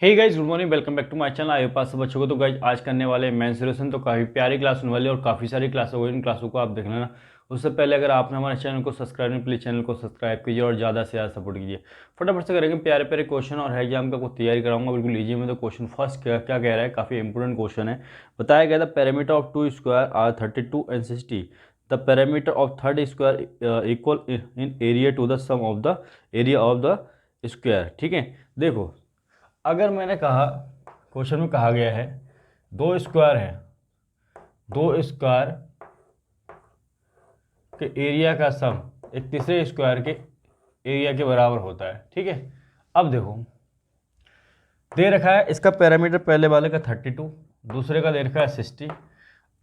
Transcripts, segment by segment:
Hey guys, good morning, welcome back to my channel. I hope आप सब बच्चों को। तो गाइस आज करने वाले मेंसुरेशन, तो काफ़ी प्यारी क्लास होने वाली है और काफ़ी सारी क्लास हो गई। इन क्लासों को आप देख लेना। उससे पहले अगर आपने हमारे चैनल को सब्सक्राइब नहीं, प्लीज़ चैनल को सब्सक्राइब कीजिए और ज़्यादा से ज़्यादा सपोर्ट कीजिए। फटाफट से करेंगे प्यारे प्यारे क्वेश्चन और है एग्जाम का कुछ तैयारी कराऊंगा बिल्कुल ईजी में। तो क्वेश्चन फर्स्ट क्या क्या कह रहा है, काफ़ी इंपोर्टेंट क्वेश्चन है। बताया गया था parameter of two square are 32 and 60। The parameter of third square equal in area to the sum of the area of the square. ठीक है, देखो अगर मैंने कहा, क्वेश्चन में कहा गया है दो स्क्वायर है, दो स्क्वायर के एरिया का सम एक तीसरे स्क्वायर के एरिया के बराबर होता है। ठीक है, अब देखो दे रखा है इसका पैरामीटर पहले वाले का 32, दूसरे का दे रखा है 60।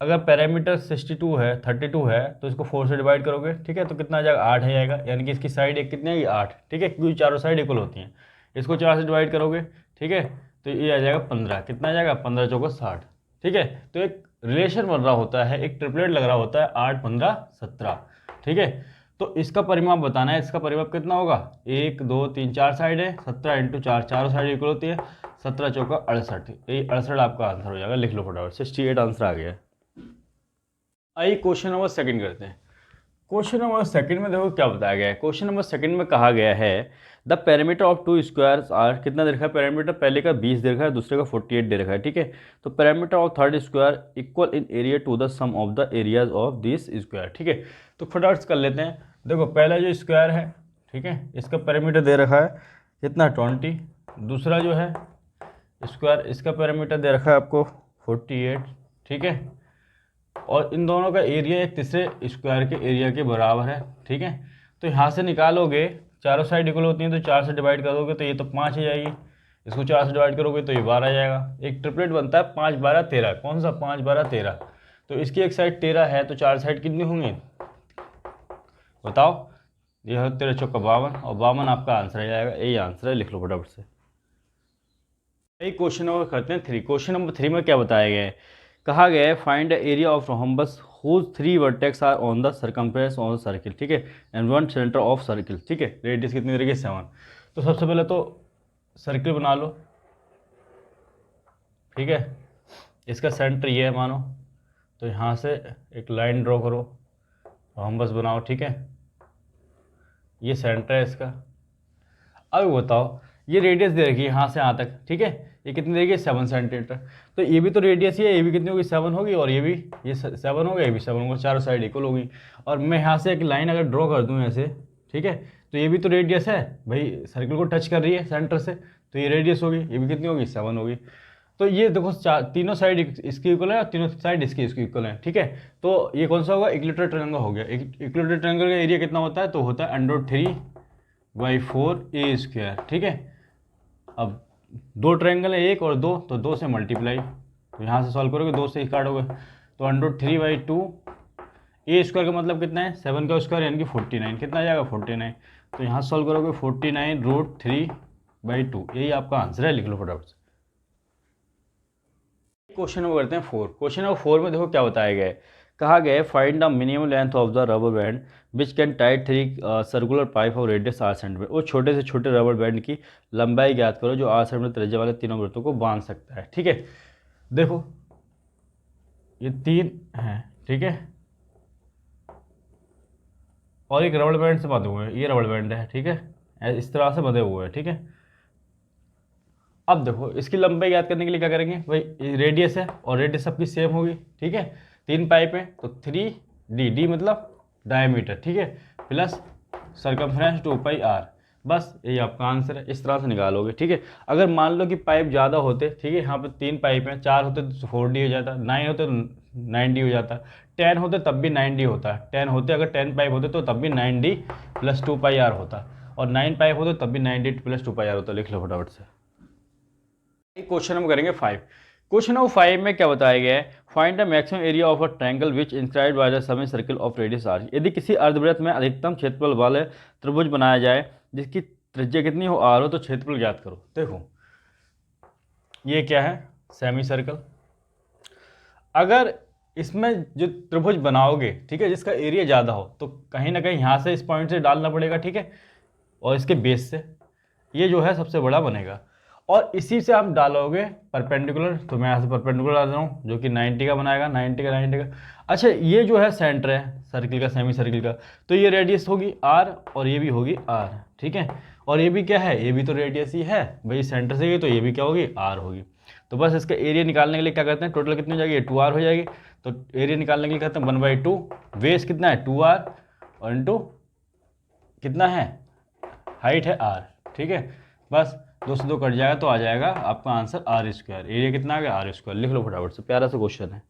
अगर पैरामीटर 62 है, 32 है, तो इसको 4 से डिवाइड करोगे। ठीक है, तो कितना आ जाएगा, 8 आ जाएगा। यानी कि इसकी साइड एक कितनी आएगी, 8। ठीक है, क्योंकि चारों साइड इक्वल होती हैं। इसको 4 से डिवाइड करोगे, ठीक है, तो ये आ जाएगा 15। कितना आ जाएगा, 15 चौका 60। ठीक है, तो एक रिलेशन बन रहा होता है, एक ट्रिपलेट लग रहा होता है, 8 15 17। ठीक है, तो इसका परिमाप बताना है। इसका परिमाप कितना होगा, 1 2 3 4 साइड है, 17 इंटू 4, चारों साइड इक्वल होती है, 17 चौका 68। ये 68 आपका आंसर हो जाएगा। लिख लो फटाफट, 68 आंसर आ गया। आइए क्वेश्चन नंबर सेकंड करते हैं। क्वेश्चन नंबर सेकंड में देखो क्या बताया गया है। क्वेश्चन नंबर सेकंड में कहा गया है the parameter of two squares are, कितना दे रखा है पैरामीटर, पहले का 20 दे रखा है, दूसरे का 48 दे रखा है। ठीक है, तो parameter of third square equal in area to the sum of the areas of this square. ठीक है, तो फटाफट कर लेते हैं। देखो पहला जो स्क्वायर है, ठीक है, इसका पैरामीटर दे रखा है कितना, 20। दूसरा जो है स्क्वायर, इसका पैरामीटर दे रखा है आपको 48। ठीक है, और इन दोनों का एरिया एक तीसरे स्क्वायर के एरिया के बराबर है। ठीक है, तो यहाँ से निकालोगे, चारों साइड इक्वल होती हैं, तो 4 से डिवाइड करोगे तो ये तो 5 आ जाएगी। इसको 4 से डिवाइड करोगे तो ये 12 आ जाएगा। एक ट्रिपलेट बनता है 5 12 13। कौन सा, 5 12 13। तो इसकी एक साइड 13 है, तो चार साइड कितनी होंगी बताओ। यह है 13 चौका 52, और 52 आपका आंसर आ जाएगा। यही आंसर है, लिख लो फटाफट से। यही क्वेश्चन नंबर करते हैं 3। क्वेश्चन नंबर 3 में क्या बताया गया है, कहा गया है find the area of rhombus whose 3 vertex are on the circumference on circle. ठीक है, एंड 1 सेंटर ऑफ सर्किल। ठीक है, रेडियस कितनी रहेगी, 7। तो सबसे पहले तो सर्किल बना लो। ठीक है, इसका सेंटर ये है मानो, तो यहाँ से एक लाइन ड्रॉ करो, रोहम्बस बनाओ। ठीक है, ये सेंटर है इसका। अब बताओ, ये रेडियस दे रखी है यहाँ से यहाँ तक। ठीक है, ये कितनी देगी, 7 सेंटीमीटर। तो ये भी तो रेडियस ही है, ये भी कितनी होगी, 7 होगी, और ये भी, ये 7 होगा, ये भी 7 होगा, चारों साइड इक्वल होगी। और मैं यहाँ से एक लाइन अगर ड्रॉ कर दूँ ऐसे, ठीक है, तो ये भी तो रेडियस है भाई, सर्किल को टच कर रही है सेंटर से, तो ये रेडियस होगी, ये भी कितनी होगी, 7 होगी। तो ये देखो तीनों साइड इसकी इक्वल है और तीनों साइड इसकी इक्वल है। ठीक है, तो ये कौन सा होगा, इक्विलेटरल ट्रायंगल हो गया। इक्विलेटरल ट्रायंगल का एरिया कितना होता है, तो होता है √3/4 A²। ठीक है, अब दो ट्रायंगल है, एक और दो, तो 2 से मल्टीप्लाई, तो यहाँ से सॉल्व करोगे 2 से स्टार्ट होगा, तो √3/2 A² का मतलब कितना है, 7 का स्क्वायर यानी कि 49। कितना आ जाएगा, 49। तो यहाँ सॉल्व करोगे 49√3/2। यही आपका आंसर है, लिख लो फटाफट से। क्वेश्चन नंबर करते हैं 4। क्वेश्चन नंबर 4 में देखो क्या बताया गया है, कहा गया है find the minimum length of the rubber band which can tight 3 circular pipe और रेडियस 8 सेंटीमीटर। वो छोटे से छोटे रबर बैंड की लंबाई ज्ञात करो जो 8 सेंटीमीटर त्रिज्या वाले तीनों वृत्तों को बांध सकता है। ठीक है, देखो ये 3 हैं, ठीक है, और एक रबर बैंड से बंधे हुए हैं, ये रबर बैंड है। ठीक है, इस तरह से बंधे हुए हैं। ठीक है, अब देखो इसकी लंबाई याद करने के लिए क्या करेंगे भाई, रेडियस है और रेडियस सबकी सेम होगी। ठीक है, 3 पाइप है तो 3D, डी मतलब डायमीटर। ठीक है, प्लस सर्कमफ्रेंस 2πr। बस यही आपका आंसर है, इस तरह से निकालोगे। ठीक है, अगर मान लो कि पाइप ज़्यादा होते, ठीक है, यहाँ पे 3 पाइप हैं, 4 होते तो 4D हो जाता, 9 होते तो 9D हो जाता, 10 होते तब भी 9D होता, 10 होते अगर 10 पाइप होते तो तब भी 9D + 2πr होता, और 9 पाइप होते तब भी 9D + 2πr होता। लिख लो फटाफट से। क्वेश्चन हम करेंगे 5। क्वेश्चन नंबर 5 में क्या बताया गया है, find the maximum area of a triangle which inscribed by the semi circle of radius r। यदि किसी अर्धवृत्त में अधिकतम क्षेत्रफल वाले त्रिभुज बनाया जाए जिसकी त्रिज्या कितनी हो, r हो, तो क्षेत्रफल ज्ञात करो। देखो ये क्या है, सेमी सर्कल। अगर इसमें जो त्रिभुज बनाओगे, ठीक है, जिसका एरिया ज़्यादा हो, तो कहीं ना कहीं यहाँ से इस पॉइंट से डालना पड़ेगा। ठीक है, और इसके बेस से ये जो है सबसे बड़ा बनेगा। और इसी से आप डालोगे परपेंडिकुलर, तो मैं यहाँ से परपेंडिकुलर डाल रहा हूँ जो कि 90 का बनाएगा, 90 का। अच्छा ये जो है सेंटर है सर्किल का, सेमी सर्किल का, तो ये रेडियस होगी r और ये भी होगी r, ठीक है। और ये भी क्या है, ये भी तो रेडियस ही है भाई, सेंटर से गई तो ये भी क्या होगी, r होगी। तो बस इसका एरिया निकालने के लिए क्या करते हैं, टोटल कितनी हो जाएगी, 2r हो जाएगी। तो एरिया निकालने के लिए कहते हैं 1/2, बेस कितना है 2r और इंटू कितना है, हाइट है r, ठीक है। बस 2 से 2 कट जाएगा तो आ जाएगा आपका आंसर r²। एरिया कितना आ गया, r²। लिख लो फटाफट से, प्यारा सा क्वेश्चन है।